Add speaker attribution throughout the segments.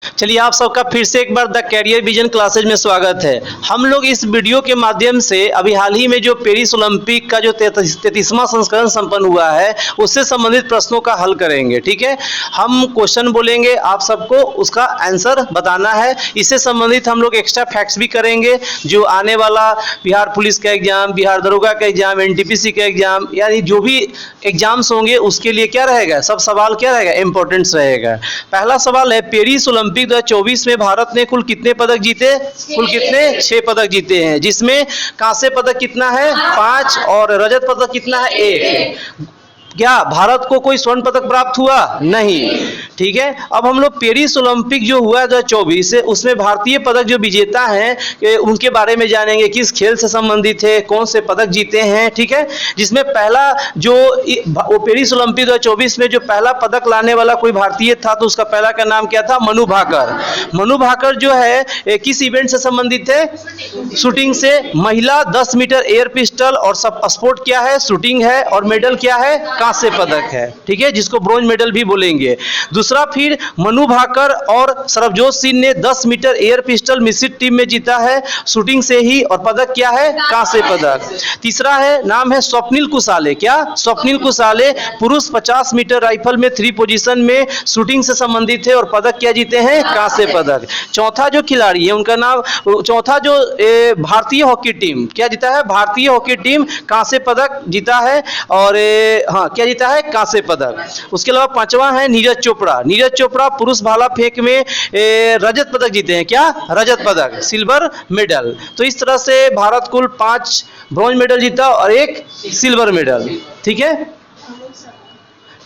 Speaker 1: चलिए आप सबका फिर से एक बार द कैरियर विजन क्लासेज में स्वागत है। हम लोग इस वीडियो के माध्यम से अभी हाल ही में जो पेरिस ओलंपिक का जो 33वां संस्करण संपन्न हुआ है उससे संबंधित प्रश्नों का हल करेंगे। ठीक है, हम क्वेश्चन बोलेंगे, आप सबको उसका आंसर बताना है। इससे संबंधित हम लोग एक्स्ट्रा फैक्ट्स भी करेंगे, जो आने वाला बिहार पुलिस का एग्जाम, बिहार दरोगा का एग्जाम, एनटीपीसी का एग्जाम, यानी जो भी एग्जाम्स होंगे उसके लिए क्या रहेगा, सब सवाल क्या रहेगा, इंपॉर्टेंस रहेगा। पहला सवाल है, पेरिस ओलंपिक 2024 में भारत ने कुल कितने पदक जीते? कुल कितने? 6 पदक जीते हैं, जिसमें कांस्य पदक कितना है? 5 और रजत पदक कितना है? 1। क्या भारत को कोई स्वर्ण पदक प्राप्त हुआ? नहीं। ठीक है, अब हम लोग पेरिस ओलंपिक जो हुआ 2024 से उसमें भारतीय पदक जो विजेता हैं उनके बारे में जानेंगे, किस खेल से संबंधित है, कौन से पदक जीते हैं। ठीक है, जिसमें पहला जो पेरिस ओलंपिक 2024 में जो पहला पदक लाने वाला कोई भारतीय था तो उसका पहला का नाम क्या था? मनु भाकर। मनु भाकर जो है किस इवेंट से संबंधित है? शूटिंग से। महिला 10 मीटर एयर पिस्टल और सब स्पोर्ट क्या है? शूटिंग है। और मेडल क्या है? कांस्य पदक है। ठीक है, जिसको ब्रोंज मेडल भी बोलेंगे। दूसरा, फिर मनु भाकर और सरबजोत सिंह ने 10 मीटर एयर पिस्टल मिश्रित टीम में जीता है, शूटिंग से ही, और पदक क्या है? कांस्य पदक। तीसरा है, नाम है स्वप्निल कुसाले। क्या? स्वप्निल कुसाले पुरुष 50 मीटर राइफल में 3 पोजीशन में शूटिंग से संबंधित है और पदक क्या जीते हैं? कांस्य पदक। चौथा जो खिलाड़ी है उनका नाम, चौथा जो भारतीय हॉकी टीम क्या जीता है? भारतीय हॉकी टीम कांस्य पदक जीता है। और हाँ, क्या जीता है? कांस्य पदक। उसके अलावा पांचवा है नीरज चोपड़ा। नीरज चोपड़ा पुरुष भाला फेंक में रजत पदक जीते हैं। क्या? रजत पदक, सिल्वर मेडल। तो इस तरह से भारत कुल 5 ब्रॉन्ज मेडल जीता और 1 सिल्वर मेडल। ठीक है,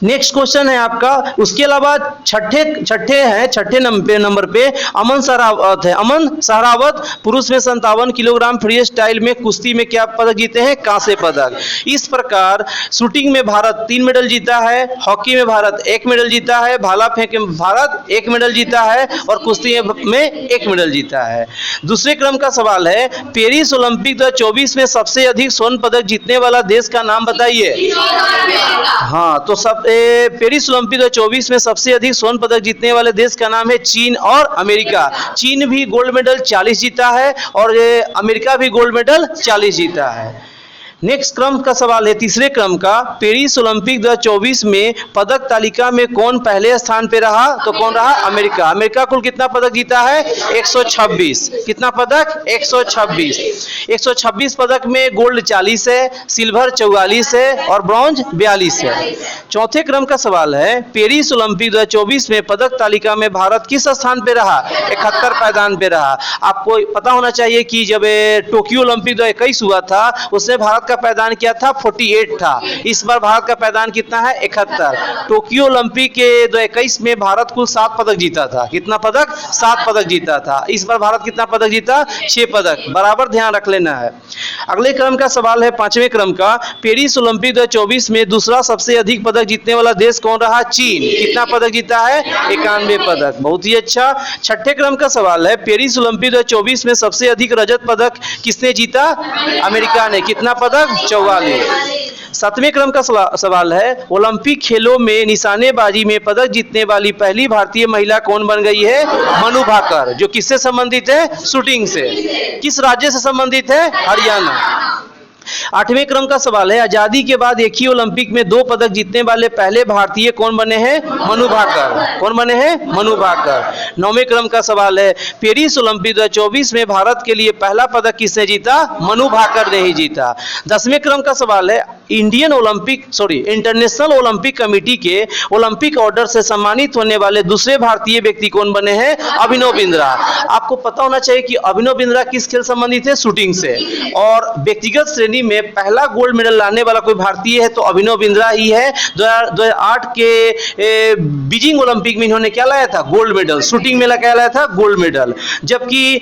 Speaker 1: नेक्स्ट क्वेश्चन है आपका। उसके अलावा छठे नंबर पे अमन सहरावत है। अमन सहरावत पुरुष में 57 किलोग्राम फ्री स्टाइल में कुश्ती में क्या पदक जीते हैं? कांस्य पदक। इस प्रकार शूटिंग में भारत 3 मेडल जीता है, हॉकी में भारत 1 मेडल जीता है, भाला फेंक में भारत 1 मेडल जीता है और कुश्ती में 1 मेडल जीता है। दूसरे क्रम का सवाल है, पेरिस ओलंपिक 2024 में सबसे अधिक स्वर्ण पदक जीतने वाला देश का नाम बताइए। हाँ, तो सब पेरिस ओलंपिक 2024 में सबसे अधिक स्वर्ण पदक जीतने वाले देश का नाम है चीन और अमेरिका। चीन भी गोल्ड मेडल 40 जीता है और अमेरिका भी गोल्ड मेडल 40 जीता है। नेक्स्ट क्रम का सवाल है, तीसरे क्रम का, पेरिस ओलंपिक 2024 में पदक तालिका में कौन पहले स्थान पे रहा? तो कौन रहा? अमेरिका। अमेरिका कुल कितना पदक जीता है? 126। कितना पदक? 126। 126 पदक में गोल्ड 40 है, सिल्वर 44 है और ब्रॉन्ज 42 है। चौथे क्रम का सवाल है, पेरिस ओलंपिक 2024 में पदक तालिका में भारत किस स्थान पे रहा? 71 पायदान पे रहा। आपको पता होना चाहिए कि जब टोक्यो ओलंपिक 2021 हुआ था उसमें भारत का पायदान क्या था? 48 था। इस बार भारत का पायदान कितना है? 71। टोक्यो ओलंपिक के 2021 में भारत कुल 7 पदक जीता था। कितना पदक? 7 पदक जीता था। इस बार भारत कितना पदक जीता? 6 पदक। बराबर ध्यान रख लेना है। अगले क्रम का सवाल है, पांचवें क्रम का, पेरिस ओलंपिक 2024 में दूसरा सबसे अधिक पदक जीतने वाला देश कौन रहा? चीन। कितना पदक जीता है? 91 पदक। बहुत ही अच्छा। छठे क्रम का सवाल है, पेरिस ओलंपिक 2024 में सबसे अधिक रजत पदक किसने जीता? अमेरिका ने। कितना पदक? 44। सातवें क्रम का सवाल है, ओलंपिक खेलों में निशानेबाजी में पदक जीतने वाली पहली भारतीय महिला कौन बन गई है? मनु भाकर। जो किससे संबंधित है? शूटिंग से। किस राज्य से संबंधित है? हरियाणा। आठवें क्रम का सवाल है, आजादी के बाद एक ही ओलंपिक में 2 पदक जीतने वाले पहले भारतीय कौन बने हैं? मनु भाकर। कौन बने हैं? मनु भाकर। नौवें क्रम का सवाल है, पेरिस ओलंपिक 2024 में भारत के लिए पहला पदक किसने जीता? मनु भाकर ने ही जीता। 10वें क्रम का सवाल है, इंटरनेशनल ओलंपिक कमेटी के ओलंपिक ऑर्डर से सम्मानित होने वाले दूसरे भारतीय व्यक्ति कौन बने हैं? अभिनव बिंद्रा। आपको पता होना चाहिए कि अभिनव बिंद्रा किस खेल संबंधित है? शूटिंग से। और व्यक्तिगत श्रेणी में पहला गोल्ड मेडल लाने वाला कोई भारतीय है तो अभिनव बिंद्रा ही है। 2008 के बीजिंग ओलंपिक में इन्होंने क्या लाया था? Gold medal. शूटिंग में क्या लाया था? Gold medal. जबकि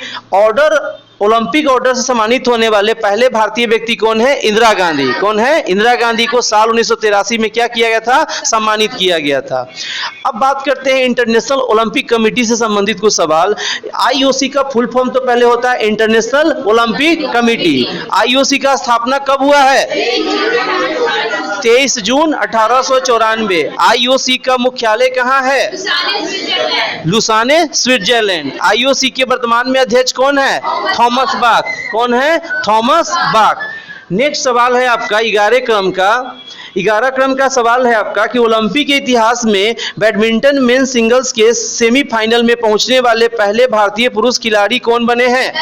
Speaker 1: ओलंपिक ऑर्डर से सम्मानित होने वाले पहले भारतीय व्यक्ति कौन है? इंदिरा गांधी। कौन है? इंदिरा गांधी को साल 1983 में क्या किया गया था? सम्मानित किया गया था। अब बात करते हैं इंटरनेशनल ओलंपिक कमेटी से संबंधित कुछ सवाल। आईओसी का फुल फॉर्म तो पहले होता है इंटरनेशनल ओलंपिक कमेटी। आईओसी का स्थापना कब हुआ है? 23 जून 1894। आईओसी का मुख्यालय कहाँ है? Lausanne, Switzerland. आईओसी के वर्तमान में अध्यक्ष कौन है? Thomas Bach. कौन है? Thomas Bach. नेक्स्ट सवाल है आपका 11 क्रम का सवाल है आपका कि ओलंपिक के इतिहास में बैडमिंटन मेन सिंगल्स के सेमीफाइनल में पहुंचने वाले पहले भारतीय पुरुष खिलाड़ी कौन बने हैं?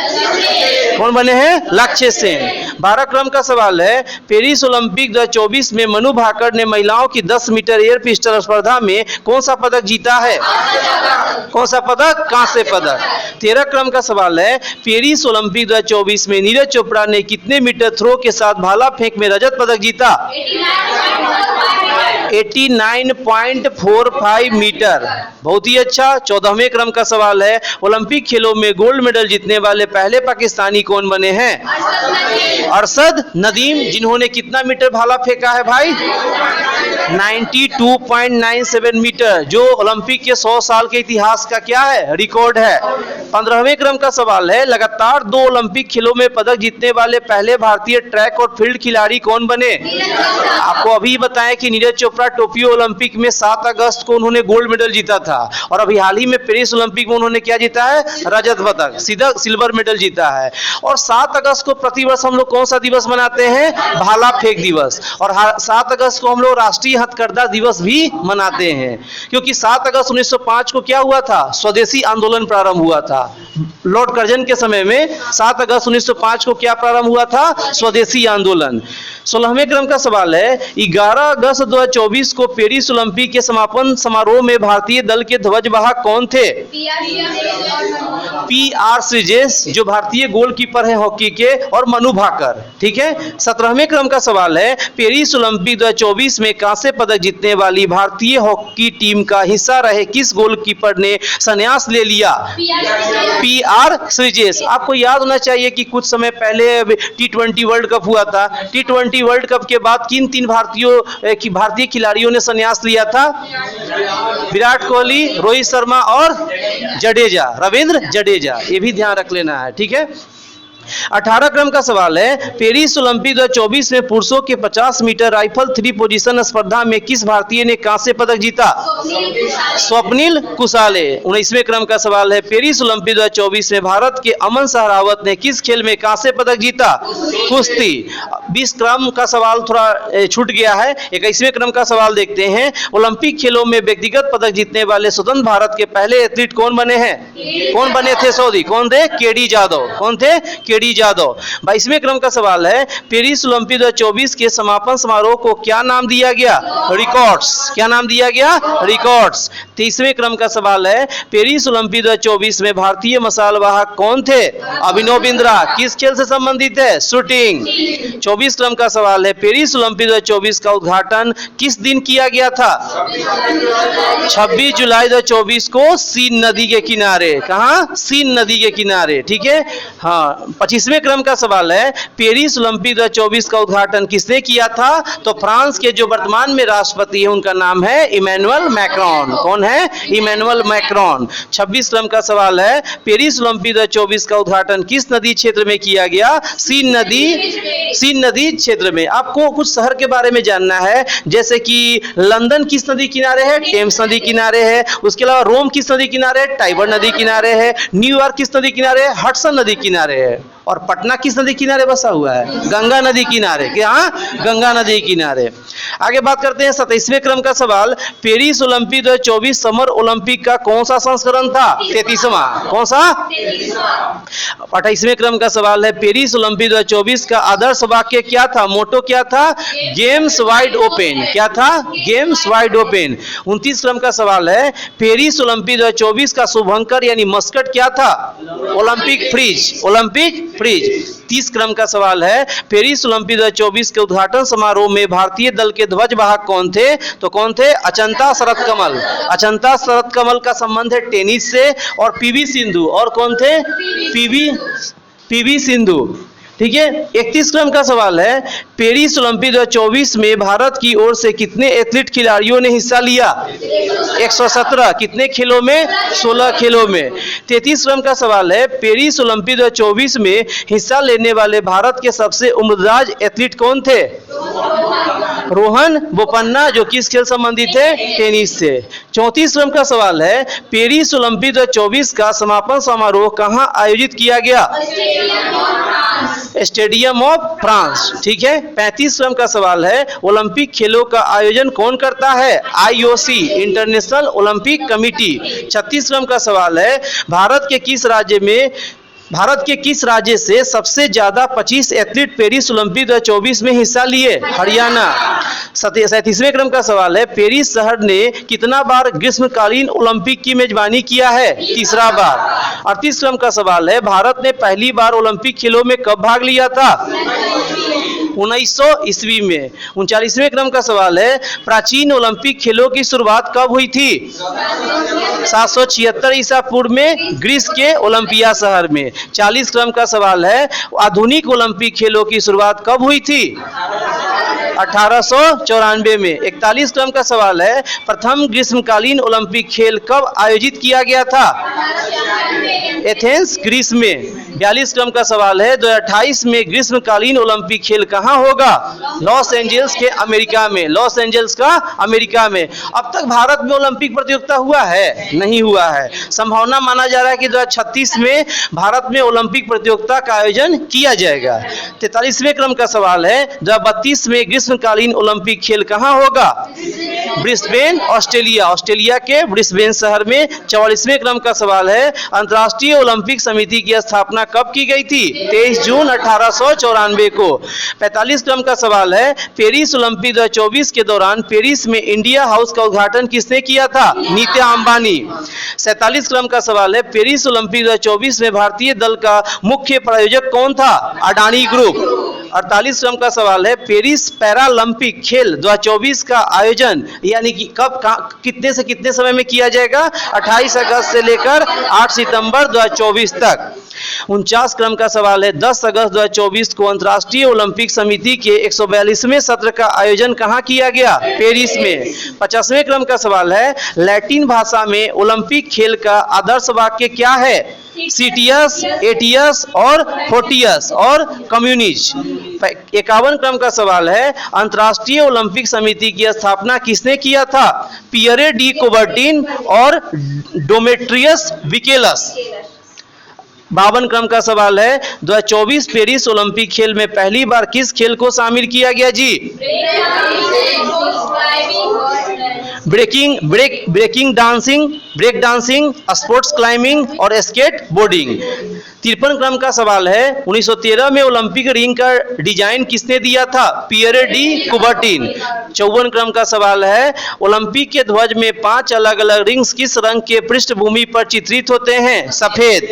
Speaker 1: कौन बने हैं? लक्ष्य सेन। 12 क्रम का सवाल है पेरिस ओलंपिक 2024 में मनु भाकर ने महिलाओं की 10 मीटर एयर पिस्टल स्पर्धा में कौन सा पदक जीता है? कौन सा पदक? कांस्य पदक। 13 क्रम का सवाल है पेरिस ओलंपिक 2024 में नीरज चोपड़ा ने कितने मीटर थ्रो के साथ भाला फेंक में रजत पदक जीता? 89.45 मीटर। बहुत ही अच्छा। 14वें क्रम का सवाल है ओलंपिक खेलों में गोल्ड मेडल जीतने वाले पहले पाकिस्तानी कौन बने हैं? अरशद नदीम। जिन्होंने कितना मीटर भाला फेंका है भाई? 92.97 मीटर, जो ओलंपिक के 100 साल के इतिहास का क्या है? रिकॉर्ड है। 15वें क्रम का सवाल है लगातार 2 ओलंपिक खेलों में पदक जीतने वाले पहले भारतीय ट्रैक और फील्ड खिलाड़ी कौन बने? आपको अभी बताएं कि नीरज चोपड़ा टोक्यो ओलंपिक में 7 अगस्त को उन्होंने गोल्ड मेडल जीता था और अभी हाल ही में पेरिस ओलंपिक में उन्होंने क्या जीता है? रजत पदक, सीधा सिल्वर मेडल जीता है। और 7 अगस्त को प्रतिवर्ष हम लोग कौन सा दिवस मनाते हैं? भाला फेंक दिवस। और 7 अगस्त को हम लोग राष्ट्रीय हथकरघा दिवस भी मनाते हैं, क्योंकि 7 अगस्त 1905 को क्या हुआ था? स्वदेशी आंदोलन प्रारंभ हुआ था। लॉर्ड कर्जन के समय में 7 अगस्त 1905 को क्या प्रारंभ हुआ था? स्वदेशी आंदोलन। 16वें क्रम का सवाल है 11 अगस्त 2024 को पेरिस ओलंपिक के समापन समारोह में भारतीय दल के ध्वजवाहक कौन थे? PR श्रीजेश, जो भारतीय गोलकीपर है हॉकी के, और मनु भाकर। ठीक है। 17वें क्रम का सवाल है पेरिस ओलंपिक 2024 में कांस्य पदक जीतने वाली भारतीय हॉकी टीम का हिस्सा रहे किस गोलकीपर ने संन्यास ले लिया? PR श्रीजेश। आपको याद होना चाहिए कि कुछ समय पहले T20 वर्ल्ड कप हुआ था। T20 वर्ल्ड कप के बाद किन 3 भारतीय खिलाड़ियों ने संन्यास लिया था? विराट कोहली, रोहित शर्मा और जडेजा, रविंद्र जडेजा। ये भी ध्यान रख लेना है। ठीक है। 18 क्रम का सवाल है पेरिस ओलंपिक 2024 में पुरुषों के 50 मीटर राइफल 3 पोजीशन स्पर्धा में किस भारतीय ने कांस्य पदक जीता? स्वप्निल कुसाले। 19वें क्रम का सवाल है पेरिस ओलंपिक 2024 में भारत के अमन सहरावत ने किस खेल में कांस्य पदक जीता? कुश्ती। 20 क्रम का सवाल थोड़ा छूट गया है। 21वें क्रम का सवाल देखते हैं ओलंपिक खेलों में व्यक्तिगत पदक जीतने वाले स्वतंत्र भारत के पहले एथलीट कौन बने हैं? कौन बने थे? सॉरी, कौन थे? केडी जादव। कौन थे? केडी जादव। 22वें क्रम का सवाल है पेरिस ओलंपिक 2024 के समापन समारोह को क्या नाम दिया गया? रिकॉर्ड्स। क्या नाम दिया गया? रिकॉर्ड्स। 23वें क्रम का सवाल है पेरिस ओलंपिक 2024 में भारतीय मशाल वाहक कौन थे? अभिनव बिंद्रा। किस खेल से संबंधित है? शूटिंग। 24 क्रम का सवाल है पेरिस ओलंपिक 2024 का उद्घाटन किस दिन किया गया था? 26 जुलाई 2024 को सीन नदी के किनारे। कहां? सीन नदी के किनारे। ठीक है। हाँ। 25वें क्रम का सवाल है पेरिस ओलंपिक 2024 का उद्घाटन किसने किया था? तो फ्रांस के जो वर्तमान में राष्ट्रपति है उनका नाम है इमैनुअल मैक्रोन। कौन है? Emmanuel Macron. 26 क्रम का सवाल है पेरिस ओलंपिक 2024 का उद्घाटन किस नदी क्षेत्र में किया गया? सीन नदी क्षेत्र में। आपको कुछ शहर के बारे में जानना है, जैसे कि लंदन किस नदी किनारे है? टेम्स नदी किनारे है। उसके अलावा रोम किस नदी किनारे है? टाइबर नदी किनारे है। न्यूयॉर्क किस नदी किनारे है? हडसन नदी किनारे है। और पटना किस नदी किनारे बसा हुआ है? गंगा नदी किनारे। क्या? गंगा नदी किनारे। आगे बात करते हैं 27वें क्रम का सवाल पेरिस ओलंपिक 2024 समर ओलंपिक का कौन सा संस्करण था? 33वां। कौन सा? 28वें क्रम का सवाल है पेरिस ओलंपिक 2024 का आदर्श वाक्य क्या था? मोटो क्या था? Games wide open. क्या था? Games wide open. 29 क्रम का सवाल है पेरिस ओलंपिक 2024 का शुभंकर यानी मस्कट क्या था? Olympic freeze. Olympic freeze. 30 क्रम का सवाल है पेरिस ओलंपिक 2024 के उद्घाटन समारोह में भारतीय दल के ध्वजवाहक कौन थे? तो कौन थे? अचंता शरत कमल। अचंता शरत कमल का संबंध है टेनिस से। और पीवी सिंधु। और कौन थे? पीवी सिंधु। ठीक है। 31 क्रम का सवाल है पेरिस ओलंपिक 2024 में भारत की ओर से कितने एथलीट खिलाड़ियों ने हिस्सा लिया? 117। कितने खेलों में? 16 खेलों में। 33 क्रम का सवाल है पेरिस ओलंपिक 2024 में हिस्सा लेने वाले भारत के सबसे उम्रदराज एथलीट कौन थे? रोहन बोपन्ना, जो किस खेल संबंधित है? टेनिस से। 34 क्रम का सवाल है, पेरिस ओलंपिक 2024 का समापन समारोह कहाँ आयोजित किया गया? Stadium of France. ठीक है। 35 क्रम का सवाल है, ओलंपिक खेलों का आयोजन कौन करता है? IOC, international Olympic committee. 36 क्रम का सवाल है, भारत के किस राज्य से सबसे ज्यादा 25 एथलीट पेरिस ओलंपिक 2024 में हिस्सा लिए? हरियाणा। 37वें क्रम का सवाल है, पेरिस शहर ने कितना बार ग्रीष्मकालीन ओलंपिक की मेजबानी किया है? तीसरा बार। 38 क्रम का सवाल है, भारत ने पहली बार ओलंपिक खेलों में कब भाग लिया था? 1900 ईस्वी में। 39वें क्रम का सवाल है, प्राचीन ओलंपिक खेलों की शुरुआत कब हुई थी? 776 ईसा पूर्व में ग्रीस के ओलंपिया शहर में। 40 क्रम का सवाल है, आधुनिक ओलंपिक खेलों की शुरुआत कब हुई थी? 1894 में। 41 क्रम का सवाल है, प्रथम ग्रीष्मकालीन ओलंपिक खेल कब आयोजित किया गया था? एथेंस, ग्रीस में। 42 क्रम का सवाल है, 2028 में ग्रीष्मकालीन ओलंपिक खेल कहाँ होगा? लॉस एंजल्स के अमेरिका में। लॉस एंजल्स का अमेरिका में। अब तक भारत में ओलंपिक प्रतियोगिता हुआ है? नहीं हुआ है। संभावना माना जा रहा है कि 2036 में भारत में ओलंपिक प्रतियोगिता का आयोजन किया जाएगा। 43वें क्रम का सवाल है, 2032 में ग्रीष्मकालीन ओलंपिक खेल कहाँ होगा? Brisbane, Australia. ऑस्ट्रेलिया के ब्रिस्बेन शहर में। 44वें क्रम का सवाल है, अंतर्राष्ट्रीय ओलंपिक समिति की स्थापना कब की गई थी? 23 जून 1894 को। 45 क्रम का सवाल है, पेरिस ओलंपिक 2024 के दौरान पेरिस में इंडिया हाउस का उद्घाटन किसने किया था? नीता अंबानी। 47 क्रम का सवाल है, पेरिस ओलंपिक 2024 में भारतीय दल का मुख्य प्रायोजक कौन था? अडानी ग्रुप। 48 क्रम का सवाल है, पेरिस पैरालंपिक खेल 2024 का आयोजन यानी कि कब, कितने से कितने समय में किया जाएगा? 28 अगस्त से लेकर 8 सितंबर 2024 तक। 49 क्रम का सवाल है, 10 अगस्त 2024 को अंतर्राष्ट्रीय ओलंपिक समिति के 142वें सत्र का आयोजन कहाँ किया गया? पेरिस में। 50वें क्रम का सवाल है, लैटिन भाषा में ओलंपिक खेल का आदर्श वाक्य क्या है? सीटियस, एटियस और फोर्टियस और कम्युनिज। 51 क्रम का सवाल है, अंतर्राष्ट्रीय ओलंपिक समिति की स्थापना किसने किया था? पियरे डी कुबर्टिन और डोमेट्रियस विकेलस। 52 क्रम का सवाल है, 2024 पेरिस ओलंपिक खेल में पहली बार किस खेल को शामिल किया गया जी? ब्रेक डांसिंग, स्पोर्ट्स क्लाइंबिंग और स्केट बोर्डिंग। 53 क्रम का सवाल है, 1913 में ओलंपिक रिंग का डिजाइन किसने दिया था? Pierre de Coubertin. 54 क्रम का सवाल है, ओलंपिक के ध्वज में 5 अलग अलग रिंग्स किस रंग के पृष्ठभूमि पर चित्रित होते हैं? सफेद।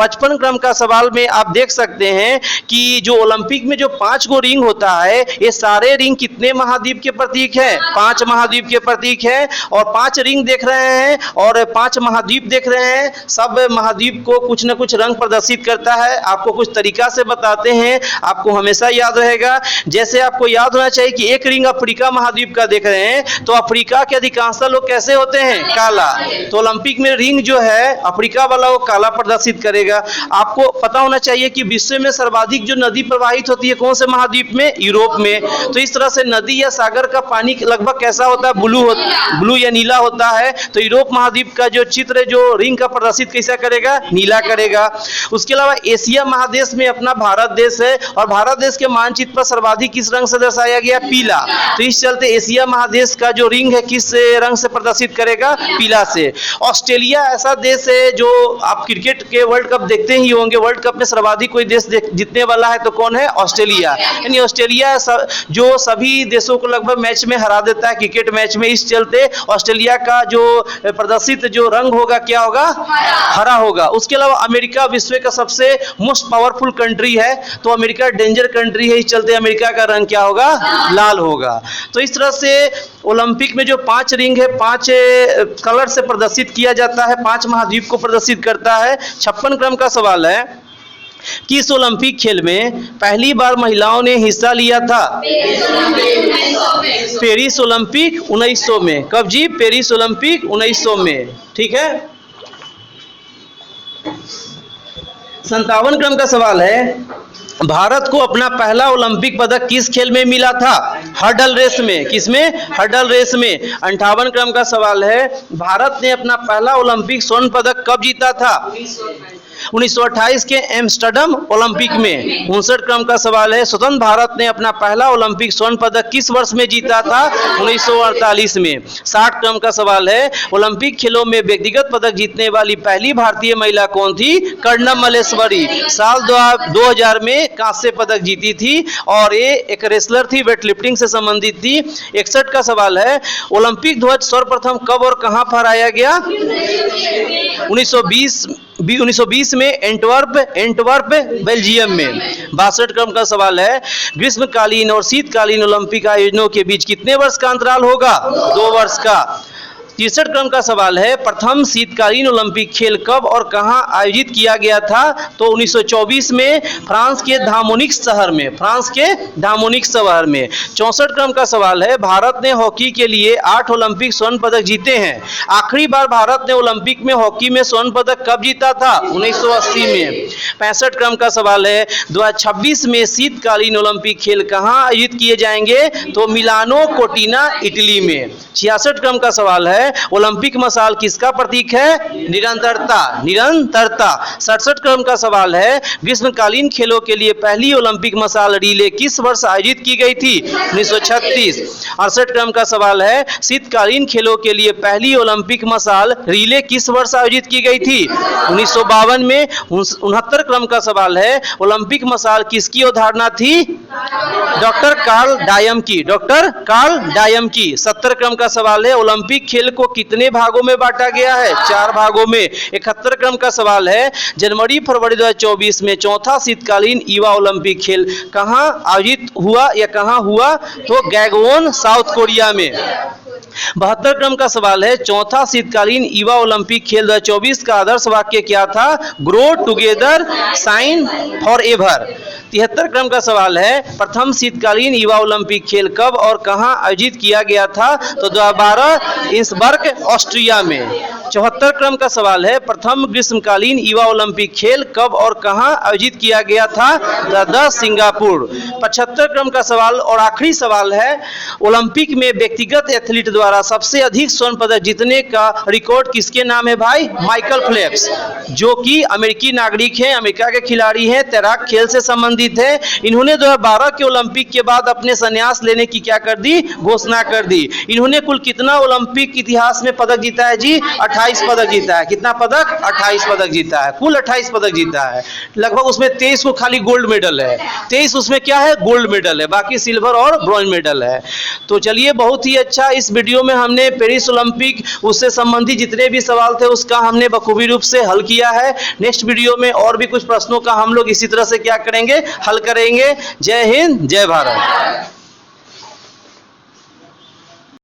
Speaker 1: 55 क्रम का सवाल में आप देख सकते हैं कि जो ओलंपिक में जो 5 गो रिंग होता है, ये सारे रिंग कितने महाद्वीप के प्रतीक है? 5 महाद्वीप के प्रतीक है। और 5 रिंग देख रहे हैं और 5 महाद्वीप देख रहे हैं। सब महाद्वीप को कुछ न कुछ रंग प्रदर्शित करता है। आपको कुछ तरीका से बताते हैं, आपको हमेशा याद रहेगा। जैसे आपको याद होना चाहिए कि एक रिंग अफ्रीका महाद्वीप का देख रहे हैं, तो अफ्रीका के अधिकांश लोग कैसे होते हैं? काला। तो ओलंपिक में रिंग जो है अफ्रीका वाला वो काला प्रदर्शित करेगा। आपको पता होना चाहिए कि विश्व में सर्वाधिक जो नदी प्रवाहित होती है कौन से महाद्वीप में? यूरोप में। तो इस तरह से नदी या सागर का पानी लगभग कैसा होता है? ब्लू या नीला होता है। तो यूरोप महाद्वीप का जो चित्र जो रिंग का प्रदर्शित कैसा करेगा? नीला करेगा। उसके अलावा एशिया महादेश में अपना भारत देश है और भारत देश के मानचित्र पर सर्वाधिक किस रंग से दर्शाया गया? पीला। तो इस चलते एशिया महादेश का जो रिंग है किस रंग से प्रदर्शित करेगा? पीला से। ऑस्ट्रेलिया ऐसा देश है जो आप क्रिकेट के वर्ल्ड कप देखते ही होंगे, वर्ल्ड कप में सर्वाधिक कोई देश जीतने वाला है तो कौन है? ऑस्ट्रेलिया। यानी ऑस्ट्रेलिया जो सभी देशों को लगभग मैच में हरा देता है क्रिकेट मैच में। इस चलते ऑस्ट्रेलिया का जो प्रदर्शित जो रंग होगा क्या होगा? हरा होगा। उसके अलावा अमेरिका विश्व का सबसे मोस्ट पावरफुल कंट्री है, तो अमेरिका डेंजर कंट्री है। इस चलते अमेरिका का रंग क्या होगा? लाल होगा। तो इस तरह से ओलंपिक में जो 5 रिंग है 5 कलर से प्रदर्शित किया जाता है, 5 महाद्वीप को प्रदर्शित करता है। 56 क्रम का सवाल है, किस ओलंपिक खेल में पहली बार महिलाओं ने हिस्सा लिया था? पेरिस ओलंपिक 1900 में। कब जी? पेरिस ओलंपिक 1900 में। ठीक है। 57 क्रम का सवाल है, भारत को अपना पहला ओलंपिक पदक किस खेल में मिला था? हर्डल रेस में, किसमें? हर्डल रेस में। 58 क्रम का सवाल है, भारत ने अपना पहला ओलंपिक स्वर्ण पदक कब जीता था? 1928 के एम्स्टर्डम ओलंपिक में। 59 क्रम का सवाल है, स्वतंत्र भारत ने अपना पहला ओलंपिक स्वर्ण पदक किस वर्ष में जीता था? 1948 में। 60 क्रम का सवाल है, ओलंपिक खेलों में व्यक्तिगत पदक जीतने वाली पहली भारतीय महिला कौन थी? कर्णम मल्लेश्वरी। साल 2000 में कांस्य पदक जीती थी और ये एक रेसलर थी, वेट लिफ्टिंग से संबंधित थी। 61 का सवाल है, ओलंपिक ध्वज सर्वप्रथम कब और कहां फहराया गया? 1920 में एंटवर्प बेल्जियम में। 62 क्रम का सवाल है, ग्रीष्मकालीन और शीतकालीन ओलंपिक आयोजनों के बीच कितने वर्ष का अंतराल होगा? 2 वर्ष का। 63 क्रम का सवाल है, प्रथम शीतकालीन ओलंपिक खेल कब और कहां आयोजित किया गया था? तो 1924 में फ्रांस के धामोनिक शहर में, फ्रांस के धामोनिक शहर में। 64 क्रम का सवाल है, भारत ने हॉकी के लिए 8 ओलंपिक स्वर्ण पदक जीते हैं। आखिरी बार भारत ने ओलंपिक में हॉकी में स्वर्ण पदक कब जीता था? 1980 में। 65 क्रम का सवाल है, 2026 में शीतकालीन ओलंपिक खेल कहां आयोजित किए जाएंगे? तो मिलानो कोर्टिना इटली में। 66 क्रम का सवाल है, ओलंपिक मशाल किसका प्रतीक है? निरंतरता, निरंतरता। 67 क्रम का सवाल है, ग्रीष्मकालीन खेलों के लिए पहली ओलंपिक मशाल रिले किस वर्ष आयोजित की गई थी? 1936। 68 क्रम का सवाल है, शीतकालीन खेलों के लिए पहली ओलंपिक मशाल रिले किस वर्ष आयोजित की गई थी? 1952 में। 69 क्रम का सवाल है, ओलंपिक मशाल किसकी अवधारणा थी? डॉक्टर कार्ल डायम की, डॉक्टर कार्ल डायम की। 70 क्रम का सवाल है, ओलंपिक खेल को कितने भागों में बांटा गया है? 4 भागों में। 71 क्रम का सवाल है, जनवरी फरवरी 2024 में चौथा शीतकालीन युवा ओलंपिक खेल कहां आयोजित हुआ या कहां हुआ? तो गैगवोन, साउथ कोरिया में। 72 क्रम का सवाल है, चौथा शीतकालीन युवा ओलंपिक खेल 2024 का आदर्श वाक्य क्या था? Grow together, shine forever. 73 क्रम का सवाल है, प्रथम शीतकालीन युवा ओलंपिक खेल कब और कहां आयोजित किया गया था? तो 2012 इंसबर्ग, ऑस्ट्रिया में। 74 क्रम का सवाल है, प्रथम ग्रीष्मकालीन युवा ओलंपिक खेल कब और कहां आयोजित किया गया था? 10 सिंगापुर। 75 क्रम का सवाल और आखिरी सवाल है, ओलंपिक में व्यक्तिगत एथलीट द्वारा सबसे अधिक स्वर्ण पदक जीतने का रिकॉर्ड किसके नाम है भाई? माइकल फेल्प्स, जो कि अमेरिकी नागरिक हैं, अमेरिका के खिलाड़ी हैं, तैराक खेल से संबंधित है। इन्होंने 2012 के ओलंपिक के बाद अपने संन्यास लेने की क्या कर दी? घोषणा कर दी। इन्होंने कुल कितना ओलंपिक इतिहास में पदक जीता है जी? 28 पदक जीता है। कितना पदक? 28 पदक जीता है, कुल 28 पदक जीता है। लगभग उसमें 23 को खाली गोल्ड मेडल है, 23 उसमें क्या है? गोल्ड मेडल है, बाकी सिल्वर और ब्रॉन्ज मेडल है। तो चलिए, बहुत ही अच्छा, इस वीडियो में हमने पेरिस ओलंपिक उससे संबंधित जितने भी सवाल थे उसका हमने बखूबी रूप से हल किया है। नेक्स्ट वीडियो में और भी कुछ प्रश्नों का हम लोग इसी तरह से क्या करेंगे? हल करेंगे। जय हिंद, जय भारत।